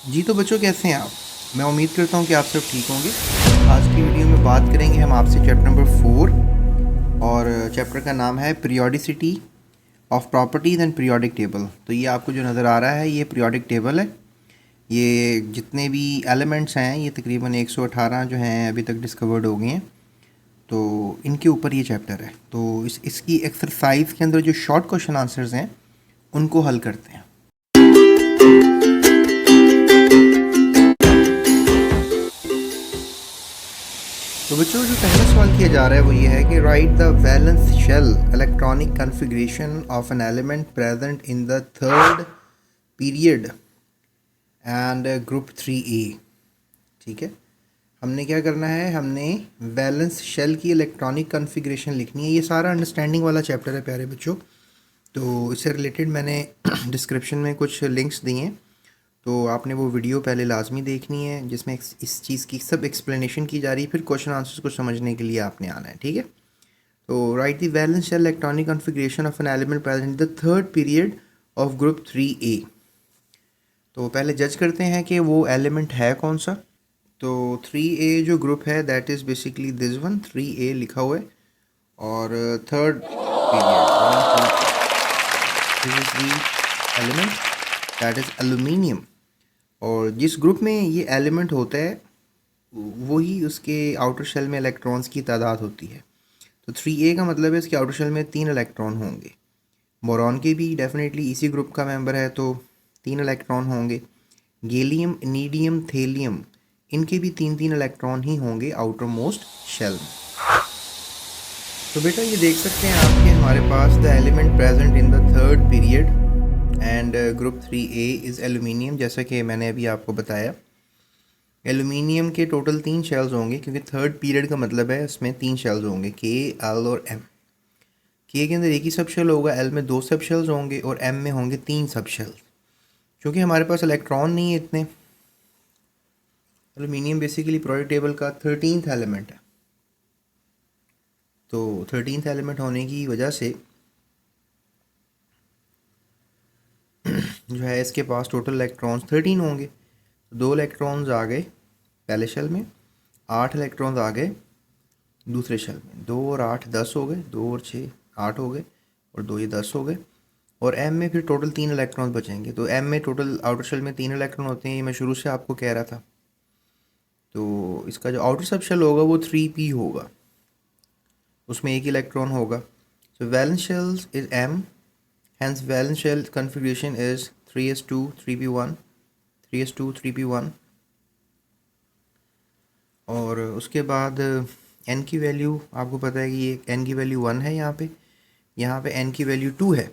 जी तो बच्चों, कैसे हैं आप? मैं उम्मीद करता हूँ कि आप सब ठीक होंगे। आज की वीडियो में बात करेंगे हम आपसे चैप्टर नंबर 4, और चैप्टर का नाम है periodicity of properties and periodic table. तो ये आपको जो नज़र आ रहा है ये पीरियोडिक टेबल है। ये जितने भी एलिमेंट्स हैं ये तकरीबन 118 जो हैं अभी तक डिस्कवर्ड हो गए हैं। तो इनके ऊपर ये चैप्टर है। तो इसकी एक्सरसाइज के अंदर जो शॉर्ट क्वेश्चन आंसर्स हैं उनको हल करते हैं। तो बच्चों, जो पहला सवाल किया जा रहा है वो ये है कि write the valence shell electronic configuration of an element present in the third period and group 3A। ठीक है, हमने क्या करना है, हमने वैलेंस शेल की इलेक्ट्रॉनिक कॉन्फ़िगरेशन लिखनी है। ये सारा अंडरस्टैंडिंग वाला चैप्टर है प्यारे बच्चों। तो इससे रिलेटेड मैंने डिस्क्रिप्शन में कुछ लिंक्स दिए हैं, तो आपने वो वीडियो पहले लाजमी देखनी है जिसमें इस चीज़ की सब एक्सप्लेनेशन की जा रही है। फिर क्वेश्चन आंसर्स को समझने के लिए आपने आना है। ठीक है, तो write the valence shell electronic configuration of an element present in the third period of group 3A। तो पहले जज करते हैं कि वो एलिमेंट है कौन सा। तो 3A जो ग्रुप है that is basically this one, 3A लिखा हुआ है। और third period, this is the element that is aluminium. और जिस ग्रुप में ये एलिमेंट होता है वही उसके आउटर शेल में इलेक्ट्रॉन्स की तादाद होती है। तो 3A का मतलब है इसके आउटर शेल में 3 इलेक्ट्रॉन होंगे। बोरॉन के भी डेफिनेटली इसी ग्रुप का मेंबर है तो 3 इलेक्ट्रॉन होंगे। गैलियम, नीडियम, थेलियम, इनके भी 3 इलेक्ट्रॉन ही होंगे आउटर मोस्ट शेल में। तो बेटा ये देख सकते हैं आप कि हमारे पास the element present in the third period and group 3A is aluminium. जैसा कि मैंने अभी आपको बताया, एल्यूमिनियम के टोटल 3 शेल्स होंगे, क्योंकि थर्ड पीरियड का मतलब है इसमें 3 शेल्स होंगे, के, एल और एम। के अंदर एक ही सब शेल होगा, एल में 2 सब शेल्स होंगे और एम में होंगे 3 सब शेल्स। क्योंकि हमारे पास इलेक्ट्रॉन नहीं है इतने, एल्यूमिनियम बेसिकली पीरियोडिक टेबल का 13th एलिमेंट है। तो 13th एलिमेंट होने की वजह से जो है इसके पास टोटल इलेक्ट्रॉन्स 13 होंगे। तो 2 इलेक्ट्रॉन्स आ गए पहले शेल में, 8 इलेक्ट्रॉन्स आ गए दूसरे शेल में। 2 और 8 10 हो गए, 2 और 6 8 हो गए, और 2 ये 10 हो गए। और एम में फिर टोटल 3 इलेक्ट्रॉन्स बचेंगे। तो एम में टोटल आउटर शेल में 3 इलेक्ट्रॉन होते हैं, ये मैं शुरू से आपको कह रहा था। तो इसका जो आउटर सब शेल होगा वो 3P होगा, उसमें एक इलेक्ट्रॉन होगा। So valence shells is M, hence valence shell configuration is 3s2 3p1, 3s2 3p1। और उसके बाद n की वैल्यू आपको पता है कि ये n की वैल्यू 1 है, यहाँ पे n की वैल्यू 2 है,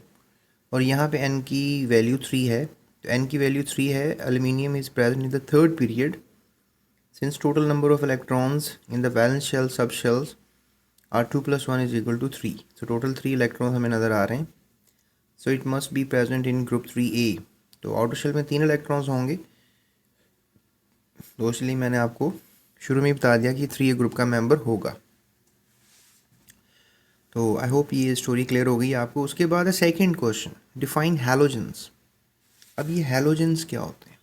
और यहाँ पे n की वैल्यू 3 है। तो n की वैल्यू 3 है। Aluminium is present in the third period since total number of electrons in the valence shell sub shells are 2 + 1 is equal to 3। तो टोटल 3 इलेक्ट्रॉन्स हमें नज़र आ रहे हैं। So it must be present in group 3A। तो outer shell में 3 electrons होंगे। तो इसलिए मैंने आपको शुरू में ही बता दिया कि 3A ग्रुप का मेंबर होगा। तो आई होप ये स्टोरी क्लियर हो गई आपको। उसके बाद है सेकंड क्वेश्चन, डिफाइन हैलोजेंस। अब ये हैलोजेंस क्या होते हैं?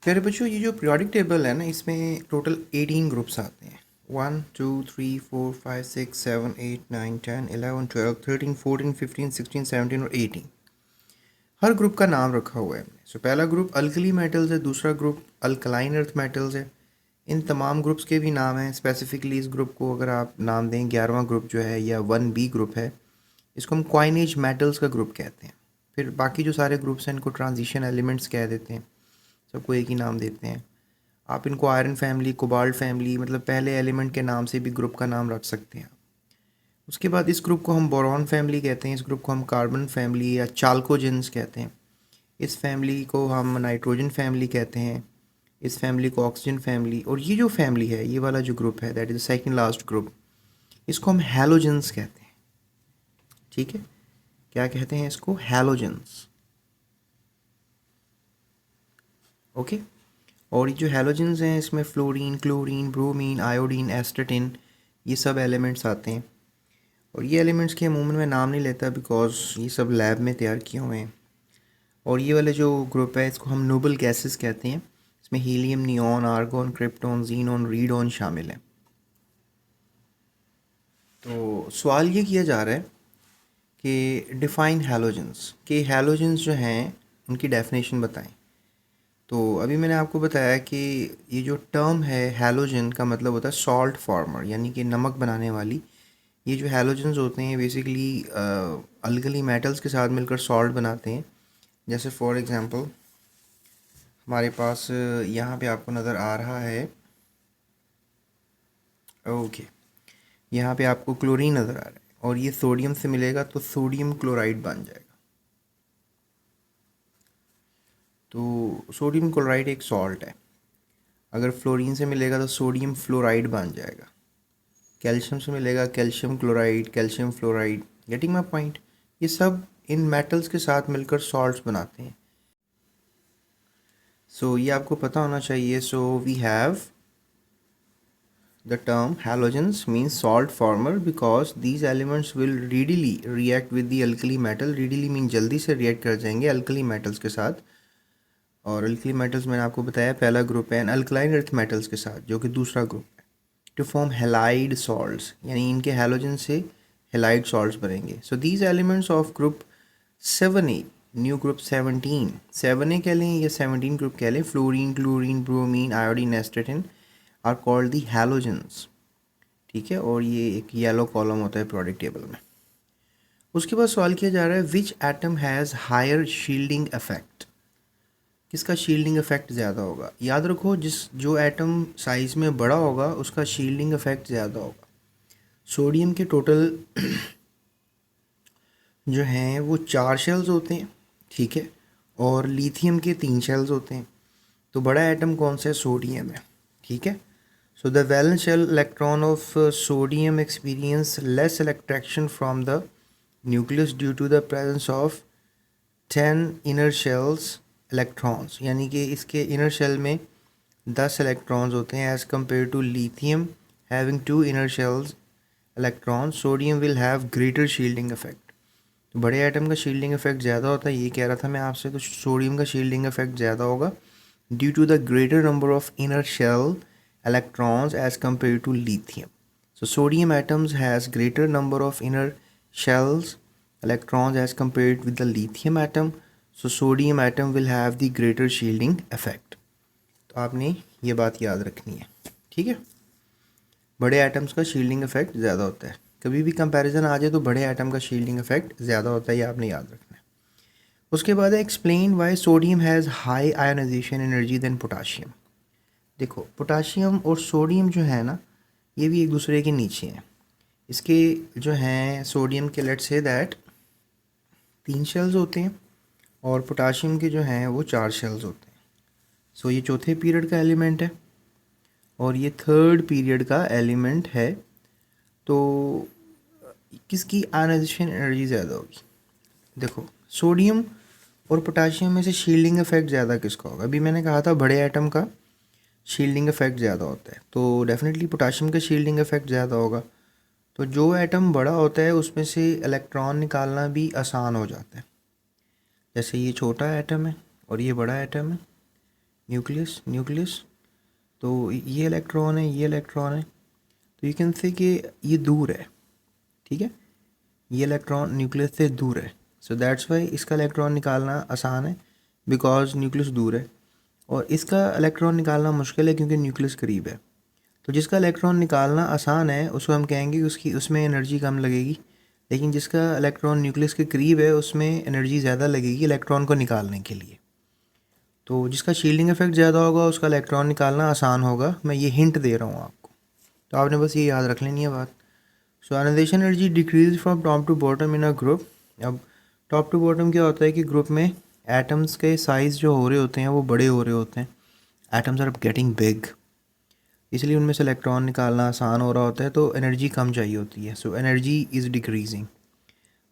प्यारे बच्चों, ये जो पीरियोडिक टेबल है ना, इसमें टोटल 18 ग्रुप्स आते हैं। 1 2 3 4 5 6 7 8 9 10 11 12 13 14 15 16 17 और 18। हर ग्रुप का नाम रखा हुआ है। सो पहला ग्रुप अल्कली मेटल्स है, दूसरा ग्रुप अल्कलाइन अर्थ मेटल्स है। इन तमाम ग्रुप्स के भी नाम हैं। स्पेसिफिकली इस ग्रुप को अगर आप नाम दें, 11वां ग्रुप जो है या 1B ग्रुप है, इसको हम क्वाइनेज मेटल्स का ग्रुप कहते हैं। फिर बाकी जो सारे ग्रुप्स हैं इनको ट्रांजिशन एलिमेंट्स कह देते हैं, सबको एक ही नाम देते हैं। आप इनको आयरन फैमिली, कोबाल्ट फैमिली, मतलब पहले एलिमेंट के नाम से भी ग्रुप का नाम रख सकते हैं। उसके बाद इस ग्रुप को हम बोरॉन फैमिली कहते हैं, इस ग्रुप को हम कार्बन फैमिली या चाल्कोजेंस कहते हैं, इस फैमिली को हम नाइट्रोजन फैमिली कहते हैं, इस फैमिली को ऑक्सीजन फैमिली। और ये जो फैमिली है, ये वाला जो ग्रुप है that is the second last group, इसको हम हैलोजेंस कहते हैं। ठीक है, क्या कहते हैं इसको? हैलोजेंस। ओके। और ये जो हैलोजेंस हैं इसमें फ्लोरीन, क्लोरीन, ब्रोमीन, आयोडीन, एस्टेटिन, ये सब एलिमेंट्स आते हैं। और ये एलिमेंट्स के अमूमन मैं नाम नहीं लेता बिकॉज ये सब लैब में तैयार किए हुए हैं। और ये वाले जो ग्रुप है इसको हम नोबल गैसेस कहते हैं। इसमें helium, neon, argon, krypton, xenon, radon शामिल है। तो सवाल ये किया जा रहा है कि डिफ़ाइन हैलोजेंस, कि हैलोजेंस जो हैं उनकी डेफिनेशन बताएं। तो अभी मैंने आपको बताया कि ये जो टर्म है हैलोजन का मतलब होता है सॉल्ट फार्मर, यानी कि नमक बनाने वाली। ये जो हैलोजेंस होते हैं बेसिकली अल्कली मेटल्स के साथ मिलकर सॉल्ट बनाते हैं। जैसे फॉर एग्जांपल हमारे पास यहाँ पे आपको नज़र आ रहा है, ओके, यहाँ पे आपको क्लोरीन नज़र आ रहा है और ये सोडियम से मिलेगा तो सोडियम क्लोराइड बन जाएगा। तो सोडियम क्लोराइड एक सॉल्ट है। अगर फ्लोरीन से मिलेगा तो सोडियम फ्लोराइड बन जाएगा। कैल्शियम से मिलेगा calcium chloride, calcium fluoride. Getting my point? ये सब इन मेटल्स के साथ मिलकर सॉल्ट्स बनाते हैं। सो ये आपको पता होना चाहिए। So we have the term halogens means salt former because these elements will readily react with the alkali metal. readily mean जल्दी से react कर जाएंगे alkali metals के साथ। और alkali metals मैंने आपको बताया पहला ग्रुप है alkaline earth metals के साथ, जो कि दूसरा ग्रुप है, टू फॉर्म हेलाइड सॉल्ट्स, यानी इनके हैलोजन से हेलाइड सॉल्ट्स बनेंगे। So these elements of group 7A, new group 17, 7A कह लें या 17 ग्रुप कह लें, fluorine, chlorine, bromine, iodine, astatine are called the halogens. ठीक है, और ये एक येलो कॉलम होता है प्रोडक्ट टेबल में। उसके बाद सवाल किया जा रहा है which atom has higher shielding effect, किसका शील्डिंग इफेक्ट ज़्यादा होगा। याद रखो जो एटम साइज़ में बड़ा होगा उसका शील्डिंग इफेक्ट ज़्यादा होगा। सोडियम के टोटल जो हैं वो 4 शेल्स होते हैं, ठीक है, और लिथियम के 3 शेल्स होते हैं। तो बड़ा एटम कौन सा है? सोडियम है, ठीक है। So the valence shell electron of sodium experience less attraction from the nucleus due to the presence of 10 inner shells electrons, यानी कि इसके inner shell में 10 electrons होते हैं as compared to lithium having 2 inner shells electrons. Sodium will have greater shielding effect. तो बड़े atom का shielding effect ज़्यादा होता है, ये कह रहा था मैं आपसे। तो सोडियम का शील्डिंग इफेक्ट ज़्यादा होगा due to the greater number of inner shell electrons as compared to lithium. So sodium atoms has greater number of inner shells electrons as compared with the lithium atom. So sodium atom will have the greater shielding effect. तो आपने ये बात याद रखनी है, ठीक है। बड़े एटम्स का शील्डिंग इफेक्ट ज़्यादा होता है। कभी भी कंपैरिजन आ जाए तो बड़े एटम का शील्डिंग इफेक्ट ज़्यादा होता है, ये आपने याद रखना है। उसके बाद है explain why sodium has high ionisation energy than potassium. देखो, पोटाशियम और सोडियम जो है ना, ये भी एक दूसरे के नीचे हैं। इसके जो हैं सोडियम के लेट्स से दैट 3 शेल्स होते हैं और पोटाशियम के जो हैं वो 4 शेल्स होते हैं। सो ये चौथे पीरियड का एलिमेंट है और ये थर्ड पीरियड का एलिमेंट है। तो किसकी आयोनाइजेशन एनर्जी ज़्यादा होगी? देखो, सोडियम और पोटाशियम में से शील्डिंग इफेक्ट ज़्यादा किसका होगा? अभी मैंने कहा था बड़े एटम का शील्डिंग इफेक्ट ज़्यादा होता है, तो डेफिनेटली पोटाशियम का शील्डिंग इफेक्ट ज़्यादा होगा। तो जो एटम बड़ा होता है उसमें से इलेक्ट्रॉन निकालना भी आसान हो जाता है। जैसे ये छोटा एटम है और ये बड़ा एटम है, न्यूक्लियस। तो ये इलेक्ट्रॉन है, ये इलेक्ट्रॉन है, तो यू कैन से कि ये दूर है, ठीक है, ये इलेक्ट्रॉन न्यूक्लियस से दूर है। सो दैट्स वाई इसका इलेक्ट्रॉन निकालना आसान है बिकॉज न्यूक्लियस दूर है, और इसका इलेक्ट्रॉन निकालना मुश्किल है क्योंकि न्यूक्लियस करीब है। तो जिसका इलेक्ट्रॉन निकालना आसान है उसको हम कहेंगे उसमें एनर्जी कम लगेगी, लेकिन जिसका इलेक्ट्रॉन न्यूक्लियस के करीब है उसमें एनर्जी ज़्यादा लगेगी इलेक्ट्रॉन को निकालने के लिए। तो जिसका शील्डिंग इफेक्ट ज़्यादा होगा उसका इलेक्ट्रॉन निकालना आसान होगा। मैं ये हिंट दे रहा हूँ आपको, तो आपने बस ये याद रख लेनी है बात। So ionisation energy decrease from top to bottom in a group. अब टॉप टू बॉटम क्या होता है कि ग्रुप में एटम्स के साइज़ जो हो रहे होते हैं वो बड़े हो रहे होते हैं। एटम्स आर गेटिंग बिग, इसलिए उनमें से इलेक्ट्रॉन निकालना आसान हो रहा होता है, तो एनर्जी कम चाहिए होती है। So energy is decreasing.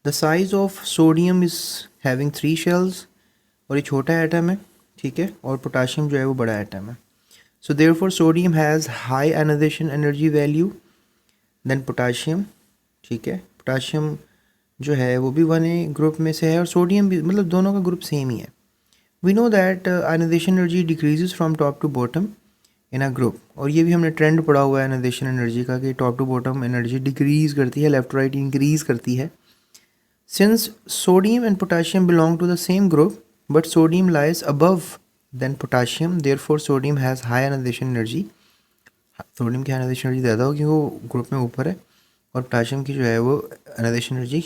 The size of sodium is having 3 shells, और ये छोटा एटम है, ठीक है, और पोटाशियम जो है वो बड़ा एटम है। So therefore sodium has high ionisation energy value than potassium, ठीक है। पोटाशियम जो है वो भी 1A ग्रुप में से है और सोडियम भी, मतलब दोनों का ग्रुप सेम ही है। We know that ionisation energy decreases from top to bottom in a group, और ये भी हमने ट्रेंड पढ़ा हुआ है आयनाइजेशन एनर्जी का कि top to bottom energy decrease करती है, लेफ्ट राइट इंक्रीज करती है. Since sodium and potassium belong to the same group but sodium lies above than potassium, therefore sodium has high ionisation energy. Sodium की ionisation energy ज़्यादा होगी, वो group में ऊपर है, और पोटाशियम की जो है वो आयनाइजेशन एनर्जी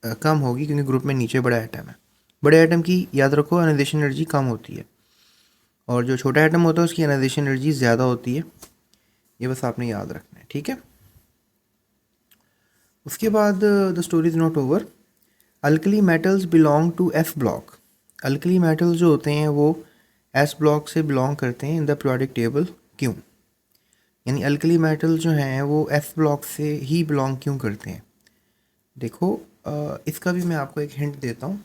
कम होगी क्योंकि ग्रुप में नीचे बड़ा एटम है. बड़े एटम की याद रखो आयनाइजेशन एनर्जी कम होती है, और जो छोटा एटम होता है उसकी आयनाइजेशन एनर्जी ज़्यादा होती है. ये बस आपने याद रखना है, ठीक है. उसके बाद the story is not over. Alkali metals belong to F block. Alkali metals जो होते हैं वो एस ब्लॉक से बिलोंग करते हैं इन द पीरियोडिक टेबल. क्यों? यानी अल्कली मेटल्स जो हैं वो एफ ब्लॉक से ही बिलोंग क्यों करते हैं? देखो इसका भी मैं आपको एक हिंट देता हूँ.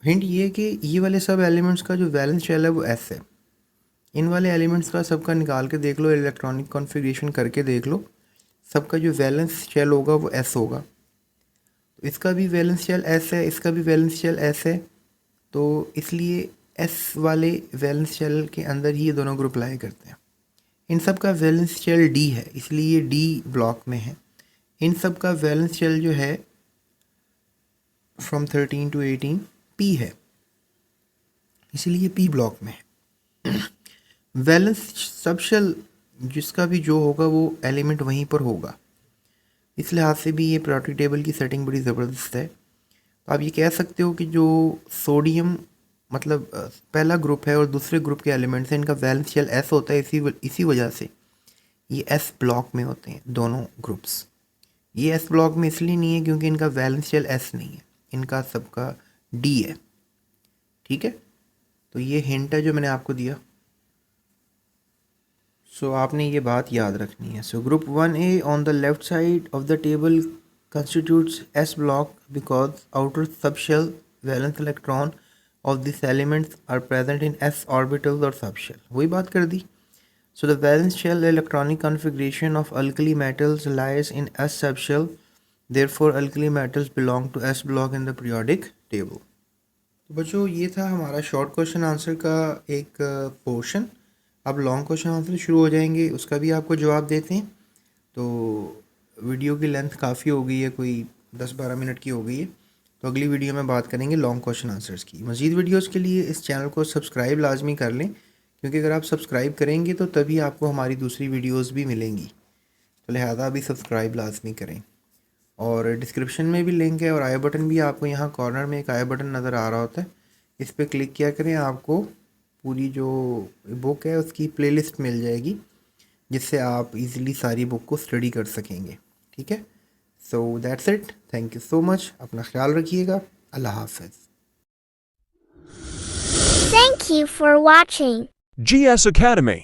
हिंट ये कि ये वाले सब एलिमेंट्स का जो वैलेंस शेल है वो एस है. इन वाले एलिमेंट्स का सबका निकाल के देख लो, इलेक्ट्रॉनिक कॉन्फ़िगरेशन करके देख लो, सबका जो वैलेंस शेल होगा वो एस होगा. तो इसका भी वैलेंस शेल एस है, इसका भी वैलेंस शेल एस है, तो इसलिए एस वाले वैलेंस शेल के अंदर ही ये दोनों ग्रुप लाया करते हैं. इन सब का वैलेंस शेल डी है, इसलिए ये डी ब्लॉक में है. इन सब का वैलेंस शेल जो है फ्रॉम 13 to 18 पी है, इसलिए पी ब्लॉक में है. वैलेंस सबशेल जिसका भी जो होगा वो एलिमेंट वहीं पर होगा. इस लिहाज से भी ये पीरियोडिक टेबल की सेटिंग बड़ी ज़बरदस्त है. तो आप ये कह सकते हो कि जो सोडियम मतलब पहला ग्रुप है और दूसरे ग्रुप के एलिमेंट्स हैं, इनका वैलेंस शेल एस होता है. इसी वजह से ये एस ब्लॉक में होते हैं दोनों ग्रुप्स. ये एस ब्लॉक में इसलिए नहीं है क्योंकि इनका वैलेंस शेल एस नहीं है, इनका सबका डी है, ठीक है. तो ये हिंट है जो मैंने आपको दिया. सो आपने ये बात याद रखनी है. So group 1A on the left side of the table constitutes S block because outer subshell valence electron of these elements are present in S orbitals or subshell. वही बात कर दी. So the valence shell electronic configuration of alkali metals lies in S subshell. Therefore alkali metals belong to S block in the periodic table. तो बच्चों ये था हमारा short question answer का एक पोर्शन. अब लॉन्ग क्वेश्चन आंसर शुरू हो जाएंगे, उसका भी आपको जवाब देते हैं. तो वीडियो की लेंथ काफ़ी हो गई है, कोई 10-12 मिनट की हो गई है, तो अगली वीडियो में बात करेंगे लॉन्ग क्वेश्चन आंसर्स की. मज़ीद वीडियोस के लिए इस चैनल को सब्सक्राइब लाजमी कर लें, क्योंकि अगर आप सब्सक्राइब करेंगे तो तभी आपको हमारी दूसरी वीडियोस भी मिलेंगी. तो लिहाजा भी सब्सक्राइब लाजमी करें. और डिस्क्रिप्शन में भी लिंक है, और आई बटन भी आपको यहाँ कॉर्नर में एक आई बटन नज़र आ रहा होता है, इस पर क्लिक किया करें. आपको पूरी जो बुक है उसकी प्लेलिस्ट मिल जाएगी, जिससे आप इजीली सारी बुक को स्टडी कर सकेंगे, ठीक है. So that's it. Thank you so much. अपना ख्याल रखिएगा. अल्लाह हाफ़िज़. Thank you for watching. GS Academy.